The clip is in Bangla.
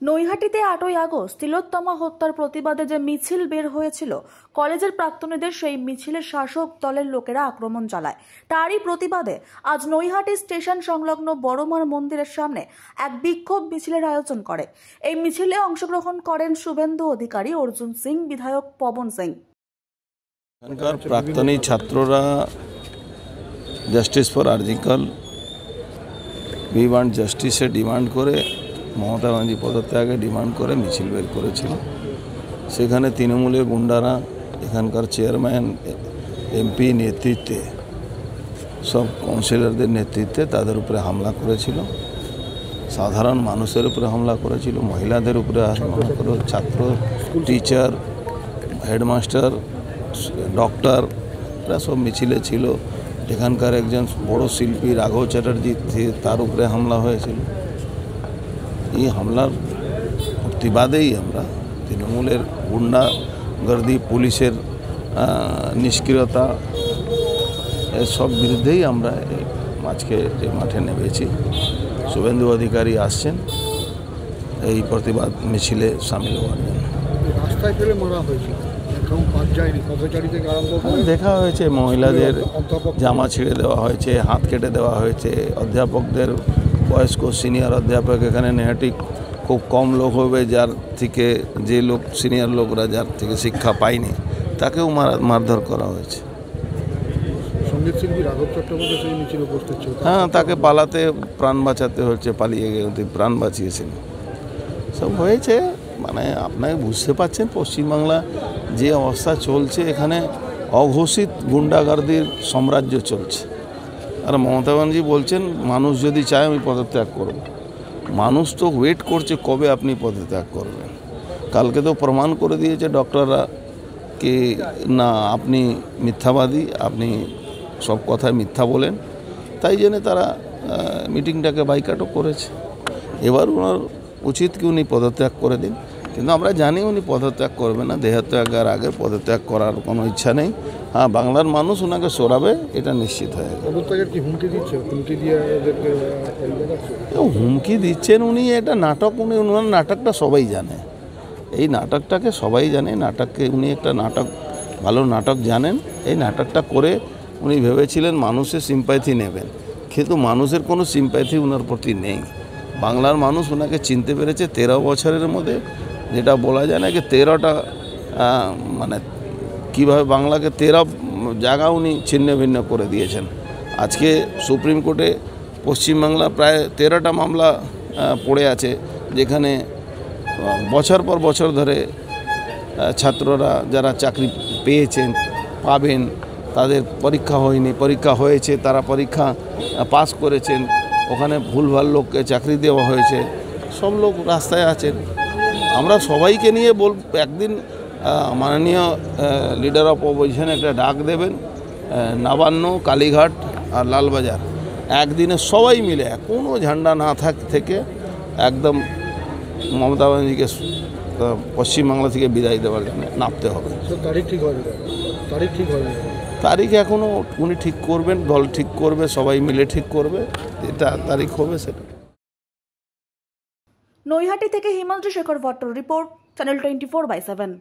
নৈহাটিতে 8ই আগস্ট তিলোত্তমা হত্যার প্রতিবাদে যে মিছিল বের হয়েছিল, কলেজের প্রাক্তনীদের সেই মিছিলে শাসক দলের লোকেরা আক্রমণ চালায়। তারই প্রতিবাদে আজ নৈহাটি স্টেশন সংলগ্ন বড়মার মন্দিরের সামনে এক বিক্ষোভ মিছিলের আয়োজন করে। এই মিছিলে অংশগ্রহণ করেন শুভেন্দু অধিকারী, অর্জুন সিং, বিধায়ক পবন সিং। এখানকার প্রাক্তনী ছাত্ররা justice for RG Kar, we want জাস্টিসের ডিমান্ড করে মমতা ব্যানার্জি পদত্যাগে ডিমান্ড করে মিছিল বের করেছিল। সেখানে তৃণমূলের গুন্ডারা এখানকার চেয়ারম্যান, এমপি নেতৃত্বে, সব কাউন্সিলরদের নেতৃত্বে তাদের উপরে হামলা করেছিল, সাধারণ মানুষের উপরে হামলা করেছিল, মহিলাদের উপরে হামলা করে, ছাত্র, টিচার, হেডমাস্টার, ডক্টর, এরা সব মিছিলে ছিল। এখানকার একজন বড় শিল্পী রাঘব চ্যাটার্জি, তার উপরে হামলা হয়েছিল। এই হামলার প্রতিবাদেই আমরা তৃণমূলের গুন্ডাগর্দি, পুলিশের নিষ্ক্রিয়তা, এসব বিরুদ্ধেই আমরা আজকে এই মাঠে নেমেছি। শুভেন্দু অধিকারী আসছেন এই প্রতিবাদ মিছিলে সামিল হওয়ার জন্য। রাস্তায় ফেলে মারা হয়েছে, দেখা হয়েছে, মহিলাদের জামা ছিঁড়ে দেওয়া হয়েছে, হাত কেটে দেওয়া হয়েছে, অধ্যাপকদের, বয়স্ক সিনিয়র অধ্যাপক, এখানে নেহাটি খুব কম লোক হবে যার থেকে, যে লোক সিনিয়র লোকরা যার থেকে শিক্ষা পায়নি তাকেও মারধর করা হয়েছে। সঙ্গীত শিল্পী রাঘব চট্টোপাধ্যায় সেই মিছিলে উপস্থিত ছিল। হ্যাঁ, তাকে পালাতে প্রাণ বাঁচাতে হচ্ছে, পালিয়ে গিয়ে প্রাণ বাঁচিয়েছেন। সব হয়েছে, মানে আপনাকে বুঝতে পারছেন পশ্চিমবাংলা যে অবস্থা চলছে, এখানে অঘোষিত গুন্ডাগার্দির সাম্রাজ্য চলছে। আর মমতা ব্যানার্জি বলছেন মানুষ যদি চায় আমি পদত্যাগ করব। মানুষ তো ওয়েট করছে কবে আপনি পদত্যাগ করবেন। কালকে তো প্রমাণ করে দিয়েছে ডক্টররা কি না আপনি মিথ্যাবাদী, আপনি সব কথায় মিথ্যা বলেন। তাই জন্য তারা মিটিংটাকে বাইকাটও করেছে। এবার ওনার উচিত কি উনি পদত্যাগ করে দিন, কিন্তু আমরা জানি উনি পদত্যাগ করবে না। দেহত্যাগের আগে পদত্যাগ করার কোনো ইচ্ছা নেই। হ্যাঁ, বাংলার মানুষ ওনাকে সরাবে, এটা নিশ্চিত হয়ে গেল। হুমকি দিচ্ছেন উনি, এটা নাটক। ওনার নাটকটা সবাই জানে, এই নাটকটাকে সবাই জানে। নাটককে উনি একটা নাটক, ভালো নাটক জানেন। এই নাটকটা করে উনি ভেবেছিলেন মানুষের সিম্প্যাথি নেবেন, কিন্তু মানুষের কোনো সিম্প্যাথি ওনার প্রতি নেই। বাংলার মানুষ ওনাকে চিনতে পেরেছে 13 বছরের মধ্যে। যেটা বলা যায় না কি 13টা মানে কীভাবে বাংলাকে 13 জায়গা উনি ছিন্ন ভিন্ন করে দিয়েছেন। আজকে সুপ্রিম কোর্টে পশ্চিমবাংলা প্রায় 13টা মামলা পড়ে আছে, যেখানে বছর পর বছর ধরে ছাত্ররা যারা চাকরি পেয়েছেন, পাবেন, তাদের পরীক্ষা হয়নি, পরীক্ষা হয়েছে, তারা পরীক্ষা পাস করেছেন, ওখানে ভুলভাল লোককে চাকরি দেওয়া হয়েছে, সব লোক রাস্তায় আছেন। আমরা সবাইকে নিয়ে একদিন মাননীয় লিডার অফ অপোজিশন একটা ডাক দেবেন, নবান্ন, কালীঘাট আর লালবাজার, একদিনে সবাই মিলে কোনো ঝান্ডা না থেকে একদম মমতা ব্যানার্জিকে পশ্চিমবাংলা থেকে বিদায় দেওয়ার জন্য নামতে হবে। তারিখ এখনও উনি ঠিক করবেন, দল ঠিক করবে, সবাই মিলে ঠিক করবে, যেটা তারিখ হবে সেটা। নৈহাটি থেকে হিমাংশু শেখর ভট্টর রিপোর্ট, চ্যানেল 24/7।